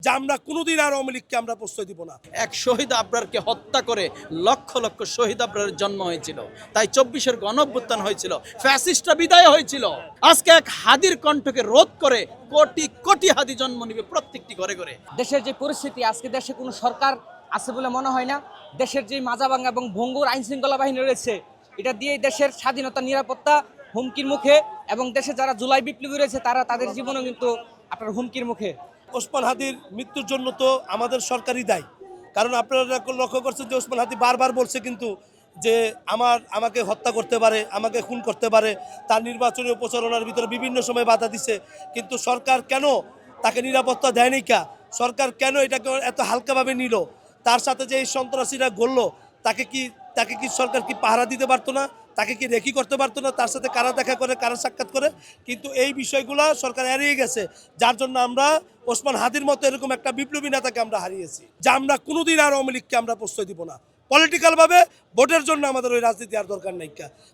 যে আমরা কোনোদিন আর আওয়ামী লীগকে আমরা প্রশ্রয় দিব না। এক শহীদ আবরারকে হত্যা করে লক্ষ লক্ষ শহীদ আবরারের জন্ম হয়েছিল, তাই 24-এর গণঅভ্যুত্থান হয়েছিল, ফ্যাসিস্টরা বিদায় হয়েছিল। আজকে এক হাদির কণ্ঠকে রোধ করে কোটি কোটি হাদি জন্ম নিবে প্রত্যেকটি ঘরে ঘরে। দেশের যে পরিস্থিতি, আজকে দেশে কোনো সরকার আছে বলে মনে হয় না। দেশের যে মাজাভাঙ্গা এবং ভঙ্গুর আইন শৃঙ্খলা বাহিনী রয়েছে, এটা দিয়ে দেশের স্বাধীনতা নিরাপত্তা হুমকির মুখে, এবং দেশে যারা জুলাই বিপ্লবী রয়েছে তারা তাদের জীবনও কিন্তু আপনার হুমকির মুখে। ওসমান হাদির মৃত্যুর জন্য তো আমাদের সরকারই দায়ী, কারণ আপনারা লক্ষ্য করছেন যে ওসমান হাদি বারবার বলছে কিন্তু যে আমাকে হত্যা করতে পারে, আমাকে খুন করতে পারে। তার নির্বাচনী প্রচারণার ভিতরে বিভিন্ন সময় বাধা দিছে, কিন্তু সরকার কেন তাকে নিরাপত্তা দেয়নি? সরকার কেন এটাকে এত হালকাভাবে নিল? তার সাথে যে এই সন্ত্রাসীরা গড়ল, তাকে কি সরকার কি পাহারা দিতে পারতো না? তাকে কি রেকি করতে পারতো না? তার সাথে কারা দেখা করে, কারা সাক্ষাৎ করে? কিন্তু এই বিষয়গুলো সরকার এড়িয়ে গেছে, যার জন্য আমরা ওসমান হাদির মতো এরকম একটা বিপ্লবী নেতাকে আমরা হারিয়েছি। যে আমরা কোনোদিন আর আওয়ামী লীগকে আমরা প্রশ্রয় দিব না। পলিটিক্যালভাবে ভোটের জন্য আমাদের ওই রাজনীতি আর দরকার নাই,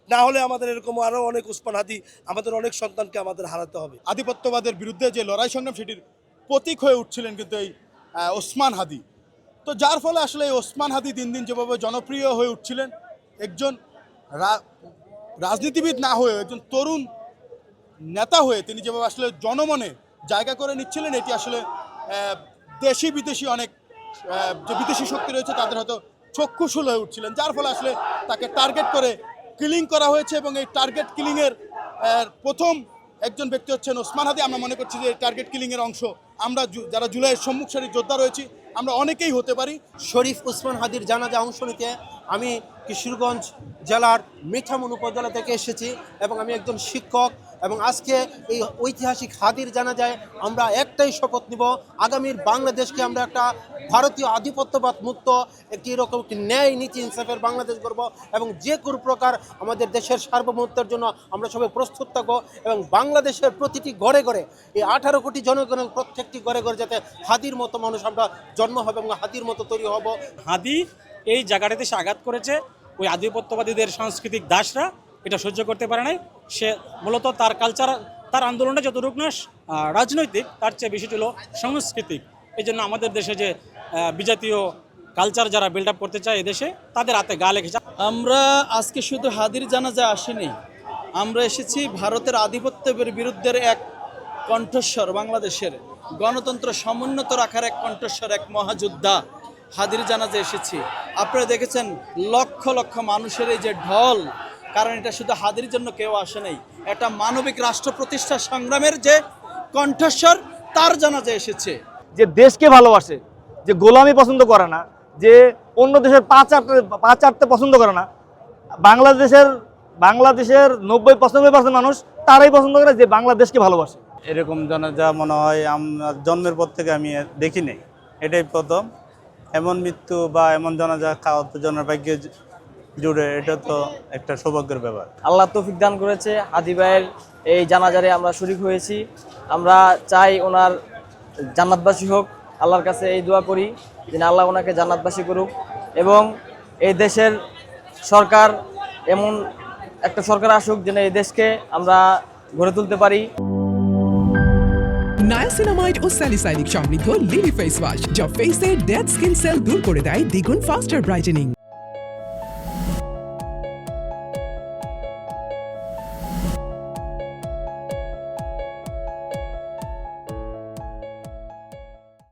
না হলে আমাদের এরকম আরও অনেক ওসমান হাদি, আমাদের অনেক সন্তানকে আমাদের হারাতে হবে। আধিপত্যবাদের বিরুদ্ধে যে লড়াই সংগ্রাম, সেটির প্রতীক হয়ে উঠছিলেন কিন্তু এই ওসমান হাদি। তো যার ফলে আসলে এই ওসমান হাদি দিন দিন যেভাবে জনপ্রিয় হয়ে উঠছিলেন, একজন রাজনীতিবিদ না হয়ে একজন তরুণ নেতা হয়ে তিনি যেভাবে আসলে জনমনে জায়গা করে নিচ্ছিলেন, এটি আসলে দেশি বিদেশি অনেক যে বিদেশি শক্তি রয়েছে তাদের হয়তো চক্ষুশূল হয়ে উঠছিলেন, যার ফলে আসলে তাকে টার্গেট করে কিলিং করা হয়েছে। এবং এই টার্গেট কিলিংয়ের প্রথম একজন ব্যক্তি হচ্ছেন ওসমান হাদি। আমরা মনে করছি যে এই টার্গেট কিলিংয়ের অংশ আমরা যারা জুলাইয়ের সম্মুখ সারির যোদ্ধা রয়েছি আমরা অনেকেই হতে পারি। শরীফ ওসমান হাদির জানাজা অংশ নিতে আমি কিশোরগঞ্জ জেলার মিঠামুন উপজেলা থেকে এসেছি, এবং আমি একজন শিক্ষক, এবং আজকে এই ঐতিহাসিক হাদির জানাজায় আমরা একটাই শপথ নিব, আগামীর বাংলাদেশকে আমরা একটা ভারতীয় আধিপত্যবাদ মুক্ত একটি এরকম একটি ন্যায় নীতি ইনসাফের বাংলাদেশ গড়ব, এবং যে কোনো প্রকার আমাদের দেশের সার্বভৌমত্বের জন্য আমরা সবাই প্রস্তুত থাকবো, এবং বাংলাদেশের প্রতিটি ঘরে ঘরে এই 18 কোটি জনগণের প্রত্যেকটি ঘরে ঘরে যাতে হাদির মতো মানুষ আমরা জন্ম হবে এবং হাদির মতো তৈরি হব। হাদি এই জায়গাটাতে সে আঘাত করেছে, ওই আধিপত্যবাদীদের সাংস্কৃতিক দাসরা এটা সহ্য করতে পারে নাই। সে মূলত তার কালচার, তার আন্দোলনটা যতটুকু না রাজনৈতিক, তার চেয়ে বেশিটা হলো সাংস্কৃতিক। এই জন্য আমাদের দেশে যে বিজাতীয় কালচার যারা বিল্ড আপ করতে চায় এদেশে, তাদের হাতে গা লেগেছে। আমরা আজকে শুধু হাদির জানাজা আসিনি, আমরা এসেছি ভারতের আধিপত্যের বিরুদ্ধে এক কণ্ঠস্বর, বাংলাদেশের গণতন্ত্র সমুন্নত রাখার এক কণ্ঠস্বর, এক মহাযোদ্ধা হাদির জানাজা এসেছি। আপনারা দেখেছেন লক্ষ লক্ষ মানুষের এই যে ঢল, কারণ এটা শুধু হাদির জন্য কেউ আসে নাই, এটা মানবিক রাষ্ট্র প্রতিষ্ঠা সংগ্রামের যে কণ্ঠস্বর, তার জানাজা এসেছে। যে দেশকে ভালোবাসে, যে গোলামি পছন্দ করে না, যে অন্য দেশের পা চাটতে পছন্দ করে না, বাংলাদেশের 90-95% মানুষ তারাই পছন্দ করে যে বাংলাদেশকে ভালোবাসে। এরকম জানাজা মনে হয় আমার জন্মের পর থেকে আমি দেখি নাই, এটাই প্রথম। এমন মৃত্যু বা এমন জানাজা খাওয়া তো জনের ভাগ্যে জুড়ে, এটা তো একটা সৌভাগ্যের ব্যাপার। আল্লাহ তৌফিক দান করেছে, হাদি ভাইয়ের এই জানাজারে আমরা শরীক হয়েছি। আমরা চাই ওনার জান্নাতবাসী হোক, আল্লাহর কাছে এই দোয়া করি যেন আল্লাহ ওনাকে জান্নাতবাসী করুক, এবং এই দেশের সরকার এমন একটা সরকার আসুক যেন এই দেশকে আমরা গড়ে তুলতে পারি। নায়াসিনামাইড ও স্যালিসাইলিক সমৃদ্ধ লিলি ফেস ওয়াশ, যা ফেসের ডেড স্কিন সেল দূর করে দেয় দ্বিগুণ ফাস্টার ব্রাইটেনিং।